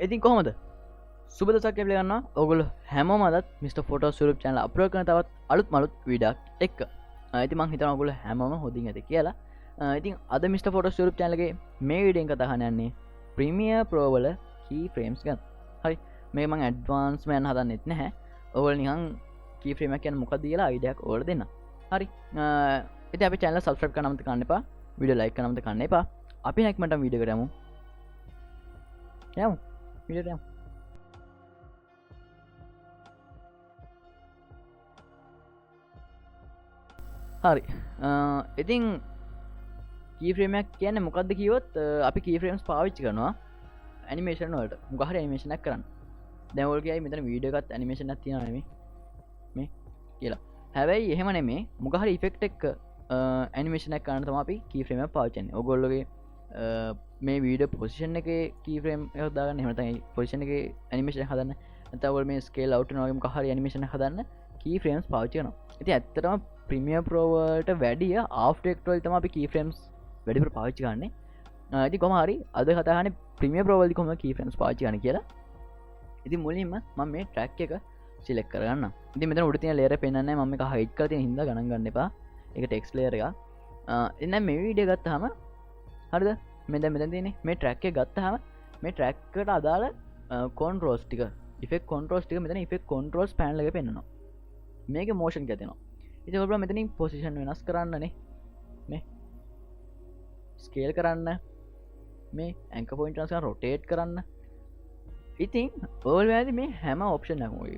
ඉතින් කොහොමද සුබදසක් කැපල ගන්න ඔගුල හැමෝම අදත් Mr.photos YouTube channel අප්ලෝඩ් කරන තවත් අලුත් මලුත් වීඩියෝක් එක්ක. ඉතින් මං හිතනවා ඔගොල්ලෝ හැමෝම හොඳින් ඇති කියලා. ඉතින් අද Mr.photos YouTube channel එකේ මේ වීඩියෝ එක කතා කරන්න යන්නේ Premiere Pro වල keyframes ගැන. හරි. මේක මං advance මම හදන්නෙත් නැහැ. ඔයගොල්ලෝ නිකන් keyframe එක කියන්නේ මොකක්ද කියලා idea එකක් ඔයාලට දෙන්න. හරි. ඉතින් අපේ channel subscribe කරන්න අමතක කරන්න එපා. වීඩියෝ like කරන්න අමතක කරන්න එපා. අපි නැක්මටම වීඩියෝ එකට යමු. වීඩියෝ යමු. හරි ඉතින් කීෆ්‍රේමයක් කියන්නේ මොකක්ද කිව්වොත් අපි කීෆ්‍රේම්ස් පාවිච්චි කරනවා ඇනිමේෂන් වලට මොකක් හරි ඇනිමේෂන් එකක් කරන්න. දැන් ඔයගොල්ලෝ කියයි මෙතන වීඩියෝ එකත් ඇනිමේෂන් එකක් තියෙනවා නෙමෙයි මේ කියලා. හැබැයි එහෙම නෙමෙයි මොකක් හරි ඉෆෙක්ට් එක ඇනිමේෂන් එකක් කරන්න තමයි අපි කීෆ්‍රේම් එක පාවිච්චි කරන්නේ. ඔයගොල්ලෝගේ මේ වීඩියෝ පොසිෂන් එකේ කීෆ්‍රේම් එකක් දාගන්න එහෙම නැත්නම් පොසිෂන් එකේ ඇනිමේෂන් එක හදන්න නැත්නම් ඔයගොල්ලෝ මේ ස්කේල් අවුට් වෙනවා වගේ මොකක් හරි ඇනිමේෂන් එකක් හදන්න කීෆ්‍රේම්ස් පාවිච්චි කරනවා. ඉතින් ඇත්තටම Premiere Pro වලට වැඩිය After Effects වල තමයි අපි keyframes වැඩිපුර පාවිච්චි කරන්නේ. ඉතින් කොහොම හරි අද කතා කරන්නේ Premiere Pro වලදී කොහොමද keyframes පාවිච්චි කරන්නේ කියලා. ඉතින් මුලින්ම මම මේ track එක select කරගන්නම්. ඉතින් මෙතන උඩ තියෙන layer එක පෙන්වන්නේ නැහැ. මම මේක hide කරලා තියෙන හින්දා ගණන් ගන්න එපා. ඒක text layer එක. ඉතින් දැන් මේ වීඩියෝ ගත්තාම හරිද? මෙතන තියෙන්නේ මේ track එක ගත්තාම මේ track එකට අදාළ controls ටික effect controls ටික මෙතන effect controls panel එකේ පෙන්වනවා. මේකේ motion එක තියෙනවා. ඉතින් ඔයගොල්ලෝ මෙතනින් පොසිෂන් වෙනස් කරන්නනේ මේ ස්කේල් කරන්න මේ ඇන්කර් පොයින්ට් වෙනස් කරන්න රොටේට් කරන්න. ඉතින් ඔයගොල්ලෝ වැදි මේ හැම ඔප්ෂන් එකම ඔය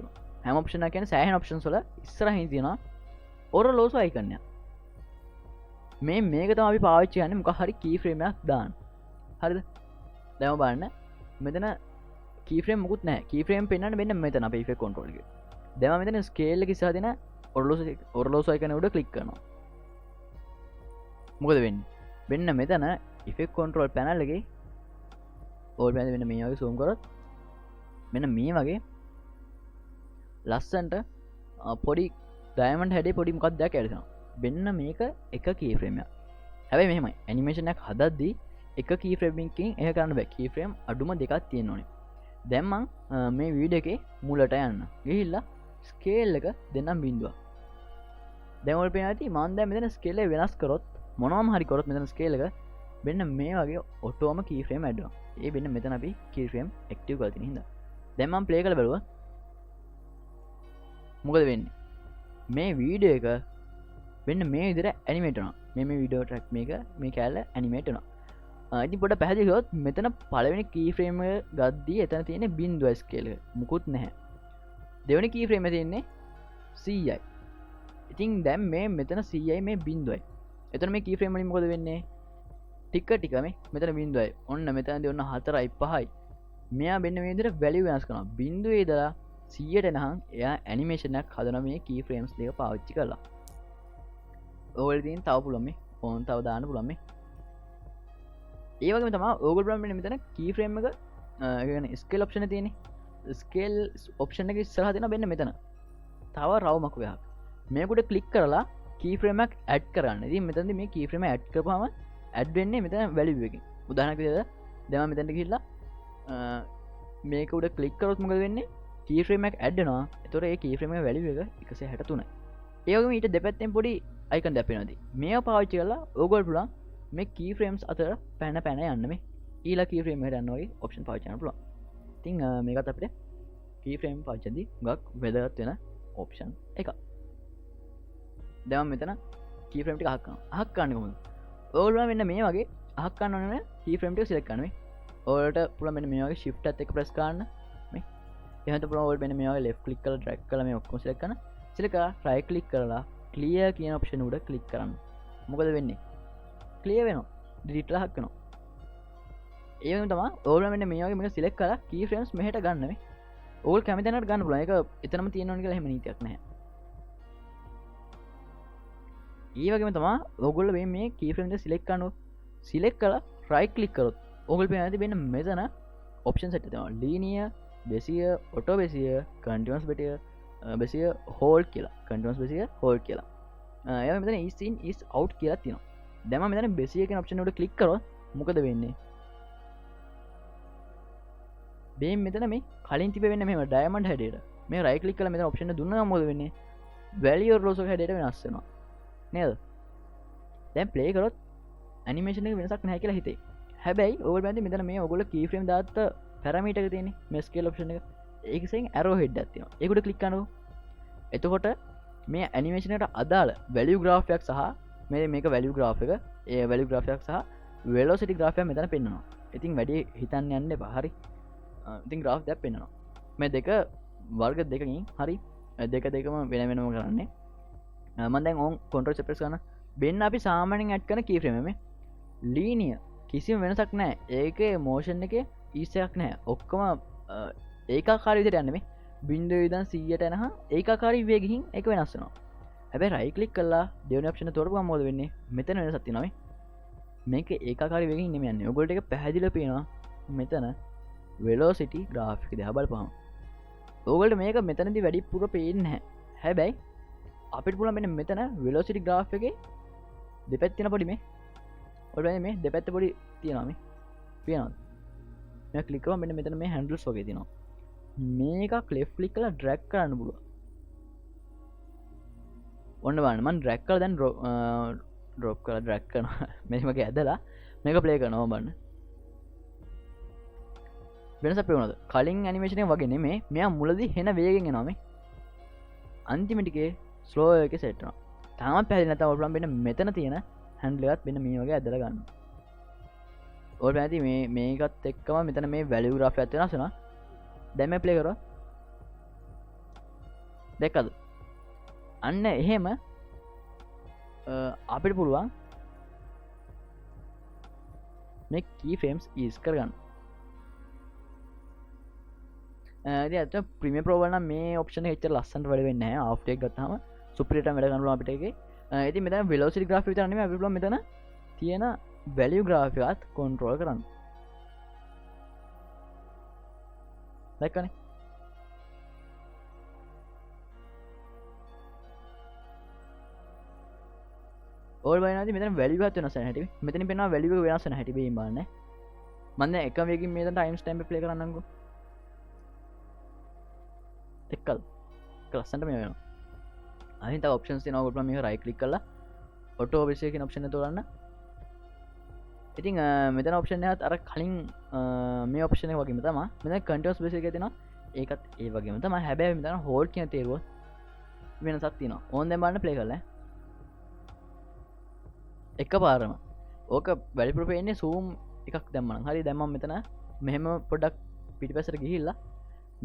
හැම ඔප්ෂන් එක කියන්නේ සෑහෙන ඔප්ෂන්ස් වල ඉස්සරහින් තියෙනවා ඔරලෝසු අයිකන් එක. මේක තමයි අපි පාවිච්චි කරන්නේ මොකක් හරි කී ෆ්‍රේම් එකක් දාන්න. හරිද? දැන් බලන්න මෙතන කී ෆ්‍රේම් මුකුත් නැහැ. කී ෆ්‍රේම් පෙන්වන්න මෙන්න මෙතන අපේ ඉෆෙක්ට් කන්ට්‍රෝල් එකේ. දැන් මම මෙතන ස්කේල් එක ඉස්සරහ දෙන ඔරලෝසු අයිකන උඩ ක්ලික් කරනවා. මොකද වෙන්නේ? වෙන්න මෙතන ඉෆෙක්ට් කන්ට්‍රෝල් පැනල් එකේ ඕල් පැනල් වෙන මේ වගේ zoom කරොත් මෙන්න මේ වගේ ලස්සන්ට පොඩි ඩයමන්ඩ් හැඩේ පොඩි මොකක්ද දැක් ඇවිදිනවා. වෙන්න මේක එක කී ෆ්‍රේම් එකක්. හැබැයි මෙහෙමයි ඇනිමේෂන් එකක් හදද්දී එක කී ෆ්‍රේම් එකකින් ඒක කරන්න බෑ. කී ෆ්‍රේම් අඩුම දෙකක් තියෙන්න ඕනේ. දැන් මම මේ වීඩියෝ එකේ මුලට යන්න. ගිහිල්ලා ස්කේල් එක දෙන්නම් බිඳුවක්. දැන් ඔයාලට පේනවා ඇති මම දැන් මෙතන ස්කේල් එක වෙනස් කරොත් මොනවම හරි කරොත් මෙතන ස්කේල් එක වෙන්න මේ වගේ ඔටෝම කී ෆ්‍රේම් ඇඩ් වෙනවා. ඒ වෙන්න මෙතන අපි කී ෆ්‍රේම් ඇක්ටිව් කරලා තියෙන හින්දා. දැන් මම ප්ලේ කරලා බලුවා. මොකද වෙන්නේ? මේ වීඩියෝ එක වෙන්න මේ විදිහට ඇනිමේට් වෙනවා. මේ වීඩියෝ ට්‍රැක් මේක මේ කැලල ඇනිමේට් වෙනවා. ඉතින් පොඩ්ඩක් පැහැදිලි කරොත් මෙතන පළවෙනි කී ෆ්‍රේම් එක ගද්දී එතන තියෙන්නේ බිඳුව ස්කේල් එක. මුකුත් නැහැ. දෙවනි කී ෆ්‍රේම් එක තියෙන්නේ 100යි. ඉතින් දැන් මේ මෙතන 100යි මේ බිඳුවයි. එතන මේ කී ෆ්‍රේම් වලින් මොකද වෙන්නේ? ටික ටික මේ මෙතන බිඳුවයි. ඔන්න මෙතනදී ඔන්න 4යි 5යි. මෙයා වෙන්න මේ විදිහට වැලියු වෙනස් කරනවා. බිඳුවේ ඉඳලා 100ට එනහම් එයා ඇනිමේෂන් එකක් හදනවා මේ කී ෆ්‍රේම්ස් දෙක පාවිච්චි කරලා. ඔයගොල්ලෝ ඉතින් තව පුළුවන් මේ ෆෝන් තව දාන්න පුළුවන් මේ. ඒ වගේම තමයි ඔයගොල්ලෝ බලන්න මෙතන කී ෆ්‍රේම් එක කියන්නේ ස්කේල් ඔප්ෂන් එක තියෙන්නේ. ස්කේල් ඔප්ෂන් එක ඉස්සරහා තියෙනවා මෙන්න මෙතන. තව රවුමක් වෙහක්. මේකට ක්ලික් කරලා කී ෆ්‍රේම් එකක් ඇඩ් කරන්න. ඉතින් මෙතනදී මේ කී ෆ්‍රේම ඇඩ් කරපුවාම ඇඩ් වෙන්නේ මෙතන වැලියු එකකින්. උදාහරණයක් විදිහට දැන් මම මෙතනට ගිහිල්ලා මේක උඩ ක්ලික් කරොත් මොකද වෙන්නේ? කී ෆ්‍රේම් එකක් ඇඩ් වෙනවා. ඒතකොට ඒ කී ෆ්‍රේම් එකේ වැලියු එක 163යි. ඒ වගේම ඊට දෙපැත්තෙන් පොඩි අයිකන් දෙයක් පේනවා. මේක පාවිච්චි කරලා ඕගොල්ලෝ පුළුවන් මේ කී ෆ්‍රේම්ස් අතර පැන යන්න මේ ඊළඟ කී ෆ්‍රේම් එකට යන්න වගේ ඔප්ෂන් පාවිච්චි කරන්න පුළුවන්. ඉතින් මේකත් අපිට කී ෆ්‍රේම් පාවිච්චිදී ගොඩක් වැදගත් වෙන ඔප්ෂන් එකක්. දැන් මෙතන කී ෆ්‍රේම් ටික අහක් කරනවා. අහක් ගන්න කොහොමද? ඕගොල්ලෝ මෙන්න මේ වගේ අහක් ගන්න ඕනේ කී ෆ්‍රේම් ටික සිලෙක්ට් කරන්න මේ. ඔයාලට පුළුවන් මෙන්න මේ වගේ shift එකත් එක්ක press කරන්න මේ. එහෙනම් පුළුවන් ඔයාලට මෙන්න මේ වගේ left click කරලා drag කරලා මේ ඔක්කොම සිලෙක්ට් කරන්න. සිලෙක්ට් කරලා right click කරලා clear කියන ඔප්ෂන් උඩ ක්ලික් කරන්න. මොකද වෙන්නේ? ක්ලියර් වෙනවා. delete එකක් වෙනවා. ඒ වගේම තමයි ඕගොල්ලෝ මෙන්න මේ වගේ මේක සිලෙක්ට් කරලා key frames මෙහෙට ගන්න මේ. ඕගොල්ලෝ කැමති තැනකට ගන්න පුළුවන්. ඒක එතනම තියෙන්න ඕන කියලා එහෙම නීතියක් නැහැ. ඒ වගේම තමයි ඕගොල්ලෝ මේ key frame එක සිලෙක්ට් කරනවා. සිලෙක්ට් කරලා right click කරොත් ඕගොල්ලෝ පේනවා මෙන්න මෙතන option set එක තියෙනවා. linear, bezier, auto bezier, continuous bezier, hold කියලා. continuous bezier, hold කියලා. ඒ වගේම මෙතන is in, is out කියලා තියෙනවා. දැන් මම මෙතන bezier කියන option එකට ක්ලික් කරොත් මොකද වෙන්නේ? බේ මෙතන මේ කලින් තිබෙන්නේ මෙහෙම ඩයමන්ඩ් හැඩයට මේ රයිට් ක්ලික් කරලා මෙතන ඔප්ෂන් එක දුන්නා මොකද වෙන්නේ වැලියු රෝස් එක හැඩයට වෙනස් වෙනවා නේද දැන් ප්ලේ කරොත් ඇනිමේෂන් එක වෙනසක් නැහැ කියලා හිතේ හැබැයි ඕවල් බැලුවොත් මෙතන මේ ඔයගොල්ලෝ කී ෆ්‍රේම් දාත්ත පැරමීටර් එක තියෙන්නේ මේ ස්කේල් ඔප්ෂන් එක ඒක සෙන් ඇරෝ හෙඩ් එකක් තියෙනවා ඒකට ක්ලික් කරනකො එතකොට මේ ඇනිමේෂන් එකට අදාළ වැලියු ග්‍රාෆ් එකක් සහ මේක වැලියු ග්‍රාෆ් එක ඒ වැලියු ග්‍රාෆ් එකක් සහ වෙලොසිටි ග්‍රාෆ් එක මෙතන පෙන්වනවා ඉතින් වැඩි හිතන්න යන්න එපා හරි ඉතින් ග්‍රාෆ් දෙකක් පෙන්වනවා මේ දෙක වර්ග දෙකකින් හරි දෙක දෙකම වෙන වෙනම කරන්නේ මම දැන් ඕන් කන්ට්‍රෝල් Z ප්‍රෙස් කරන වෙන්න අපි සාමාන්‍යයෙන් ඇඩ් කරන කී ෆ්‍රේම් මේ ලීනියර් කිසිම වෙනසක් නැහැ ඒකේ මෝෂන් එකේ ඊස් එකක් නැහැ ඔක්කොම ඒකාකාරී විදිහට යන්නේ මේ 0.100ට යනහම ඒකාකාරී වේගකින් ඒක වෙනස් වෙනවා හැබැයි රයිට් ක්ලික් කරලා දෙවෙනි ඔප්ෂන් එක තෝරපුවම මොකද වෙන්නේ මෙතන වෙනසක් තියෙනවා මේක ඒකාකාරී වේගකින් නෙමෙයි යන්නේ ඔයගොල්ලෝ ටික පැහැදිලිව පේනවා මෙතන velocity graph එක දිහා බලපුවම ඔයගොල්ලෝ මේක මෙතනදී වැඩිපුර පේන්නේ නැහැ හැබැයි අපිට පුළුවන් මෙන්න මෙතන velocity graph එකේ දෙපැත්ත තියෙන පොඩි මේ ඔයගොල්ලෝ මේ දෙපැත්ත පොඩි තියෙනවා මේ පේනවද මම ක්ලික් කරා මෙන්න මෙතන මේ handles වගේ තියෙනවා මේක left click කරලා drag කරන්න පුළුවන් ඔන්න බලන්න මම drag කරලා දැන් drop කරලා drag කරනවා මේක ඇදලා මේක play කරනවා බලන්න වෙනසක් පේනවද කලින් ඇනිමේෂන් එක වගේ නෙමෙයි මෙයා මුලදී හෙන වේගෙන් එනවා මේ අන්තිම ටිකේ ස්ලෝ එකේ සෙට් වෙනවා තාමත් පැහැදිලි නැත්නම් ඔයාලා බලන්න මෙතන තියෙන හැන්ඩල් එකත් මෙන්න මේ වගේ ඇදලා ගන්න ඔයාලා පැහැදිලි මේකත් එක්කම මෙතන මේ වැලියු ග්‍රාෆ් එකත් වෙනස් වෙනවා දැන් මේ ප්ලේ කරා දැක්කද අන්න එහෙම අපිට පුළුවන් මේ key frames use කරගන්න ඇත Premiere Pro වල නම් මේ ඔප්ෂන් එක එච්චර ලස්සනට වැඩ වෙන්නේ නැහැ After Effects ගත්තාම Superior වැඩ ගන්න පුළුවන් අපිට ඒකේ ඉතින් මෙතන velocity graph විතර නෙමෙයි අපිට පුළුවන් මෙතන තියෙන value graph එකත් control කරන්න දැක්කනේ ඕල් බලනවාදී මෙතන value එකත් වෙනස් වෙන හැටි මෙතනින් පේනවා value එක වෙනස් වෙන හැටි බේම් බලන්න මම දැන් එක වේගකින් මෙතන time stamp එක play කරන්නම්කෝ එක්කල් ලස්සනට මේ වෙනවා අනිත් තව ඔප්ෂන්ස් තියෙනවා ඔයගොල්ලෝ මේක රයිට් ක්ලික් කරලා ඔටෝ ඔබිස් කියන ඔප්ෂන් එක තෝරන්න ඉතින් මෙතන ඔප්ෂන් එකත් අර කලින් මේ ඔප්ෂන් එක වගේම තමයි මෙතන කන්ටිනියස් බේස් එකේ තියෙනවා ඒකත් ඒ වගේම තමයි හැබැයි මෙතන හෝල්ඩ් කියන තේරුව වෙනසක් තියෙනවා ඕන් දැන් බලන්න ප්ලේ කරලා එකපාරම ඕක වැඩිපුර පේන්නේ zoom එකක් දැම්මම හරි දැන් මම මෙතන මෙහෙම පොඩක් පිටිපස්සට ගිහිල්ලා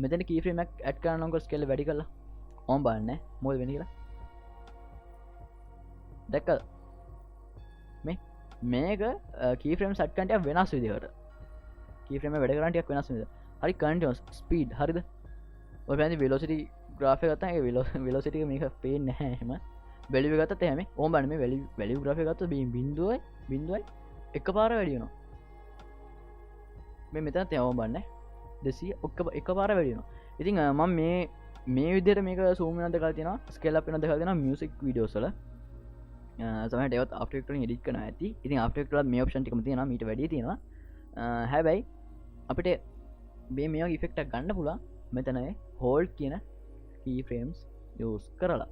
මෙතන keyframe එකක් add කරනකොට scale වැඩි කරලා ඕම් බලන්න මොකද වෙන්නේ කියලා දැක්කද මේක keyframe set කරන්න ටිකක් වෙනස් විදිහකට keyframe එක වැඩ කරන්න ටිකක් වෙනස් විදිහට හරි continuous speed හරිද ඔය පැත්තේ velocity graph එක ගත්තා ඒ velocity එක මේක පේන්නේ නැහැ එහෙම value එක ගත්තත් එහෙම ඕම් බලන්න මේ value graph එක ගත්තොත් බිඳුවයි එකපාර වැඩි වෙනවා මේ මෙතන තේ ඕම් බලන්න 200 එකපාර වැඩි වෙනවා ඉතින් මම මේ විදිහට මේක zoom වෙනද කරලා තියෙනවා scale up වෙනද කරලා තියෙනවා music videos වල සමහරට ඒවත් After Effects වලින් edit කරනවා ඇති ඉතින් After Effects වල මේ option ටිකම තියෙනවා මීට වැඩි තියෙනවා හැබැයි අපිට මේ වගේ effect එකක් ගන්න පුළුවන් මෙතන hold කියන keyframes use කරලා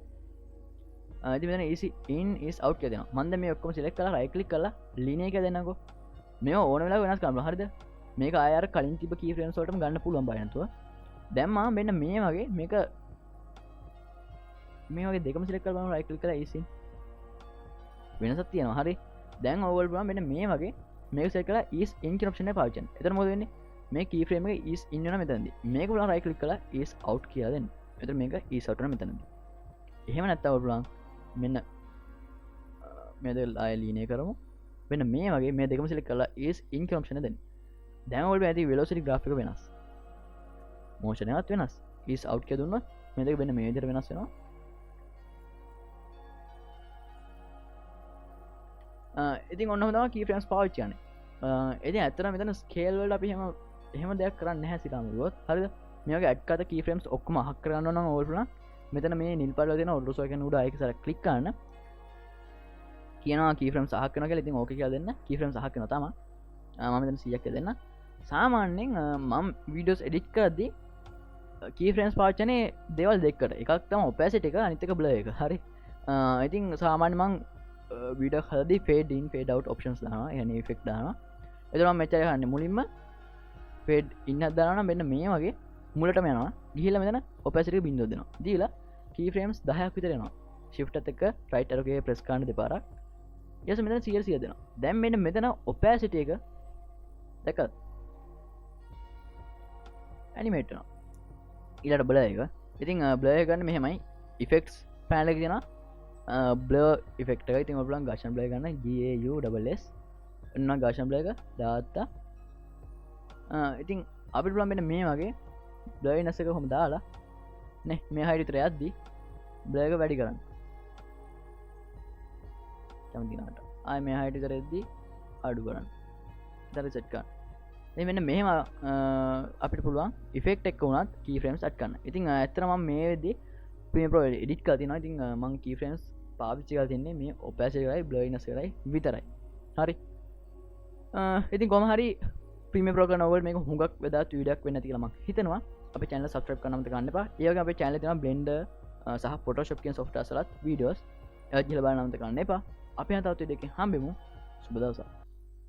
ඉතින් මෙතන easy in is out කියලා දෙනවා මම දැන් මේ ඔක්කොම select කරලා right click කරලා linear එක දෙන්නකෝ මේවා ඕන වෙලාවක වෙනස් කරන්න හරිද මේක ආය අර කලින් තිබ්බ keyframes වලටම ගන්න පුළුවන් බය නැතුව දැන් මම මෙන්න මේ වගේ මේ වගේ දෙකම select කරලා බලමු right click කරලා easy වෙනසක් තියෙනවා හරි දැන් ඕවල් බලන්න මෙන්න මේ වගේ මේක select කරලා is in කියන option එක පාවිච්චි කරන්න. එතන මොකද වෙන්නේ මේ keyframe එක is in වෙනවා මෙතනදී. මේක බලන්න right click කරලා is out කියලා දෙන්න. එතන මේක is out වෙනවා මෙතනදී. එහෙම නැත්නම් ඔය බලන්න මෙන්න මේ දෙක ආයෙ linear කරමු. මෙන්න මේ වගේ මේ දෙකම select කරලා is in කියන option එක දෙන්න. දැන් ඔයගොල්ලෝ ඇති velocity graph එක වෙනස්. motion එකත් වෙනස්. is out කියලා දුන්නොත් මේ දෙක වෙන මේ විදිහට වෙනස් වෙනවා. ඉතින් ඔන්න හොඳම keyframes පාවිච්චි කරන්නේ. ඉතින් ඇත්තටම මෙතන scale වලට අපි එහෙම දෙයක් කරන්නේ නැහැ සිතාමරුවොත්. හරිද? මේ වගේ add කරත keyframes ඔක්කොම අහක් කරගන්න ඕන නම් ඕල්පුණා මෙතන මේ නිල් පාට වල තියෙන ඔල්රොස් වගේ උඩ ආයෙක සර ක්ලික් කරන්න. කියනවා keyframes අහක් කරනවා කියලා. ඉතින් ඕකේ කියලා දෙන්න. keyframes අහක් කරනවා තමයි. මම මෙතන 100ක් කියලා දෙන්න. සාමාන්‍යෙන් මම් වීඩියෝස් එඩිට් කරද්දී කීෆ්‍රේම්ස් පාච්චනය දෙවල් දෙකට එකක් තම ඔපෑසිට එක අනිතක බ්ල එක හරි ඉතින් සාමාන්‍ය මං විඩ හදි ෆේඩින් ෆේඩ් අව් ඔප්ෂන්ස් දාන යන ෆෙක්් දාන එතරම් මෙචර හන්න මුලින්ම ෆෙඩ් ඉන්න දාන මෙන්න මේ වගේ මුලට මෙනවා ගිහිල මෙතන ඔපැසිට බින්දෝ දෙනවා දීලා කීෆ්‍රේම්ස් 10ක් විතරෙනවා ශිෆ්ටත් එක රයිට් අරගේ ප්‍රෙස් කාන්න දෙපාරක් යස මෙතන 100 දෙනවා දැන් මෙන්න මෙතන ඔපෑසිට එක දැක ඇනිමේට්නවා ඊලට බල එක ඉතින් බ්ලය ගන්න මෙහෙමයි ඉෆෙක්ස් පෑලක් දෙෙන බ්ල ෆෙක්ට ඉතින් ඔබලන් ගශන් බ්ලය ගන්න GAUS එන්න ගශන් බ්ලය එක දාත්තා ඉතින් අපි පුලන් මෙන්න මේ වගේ බ්ලයි නසක හොම දාලා නේ මේ හයිරිතර යද්දී බ්ලයක වැඩි කරන්න චමතිනට ආය මේ හයිටි කරෙද්දී අඩු කරන්න තර චට්කන්න මෙන්න මෙහෙම අපිට පුළුවන් ඉෆෙක්් එක් වුණත් කීෆ්‍රේම්ස් අට්කන්න ඉතින් ඇතරම මේ වෙදදි ප්‍රිය ප්‍රෝ එඩිට් කතින ඉතින් මං කීෆ්‍රේම්ස් පාවිච්චිකල් තින්නේ මේ ඔපෑසිකයි බ්ලයිනස් කරයි විතරයි හරි ඉතින් කොම හරි ප්‍රිම ප්‍රෝග නොවල් මේ හුඟක් වෙද ීඩක් වෙන්න තිලම හිතනවා අප චැනල සබස්ක්‍රප් කනමත ගන්නපා ඒක අප චැනල තින බ්ලෙන්ඩ සහ පොටෝශප් කියෙන් සොෆ්ට සලත් වීඩියෝස් ඇජල බා නමත ගන්න එපා අප තවතු දෙක හම්බෙමු සුබදවසා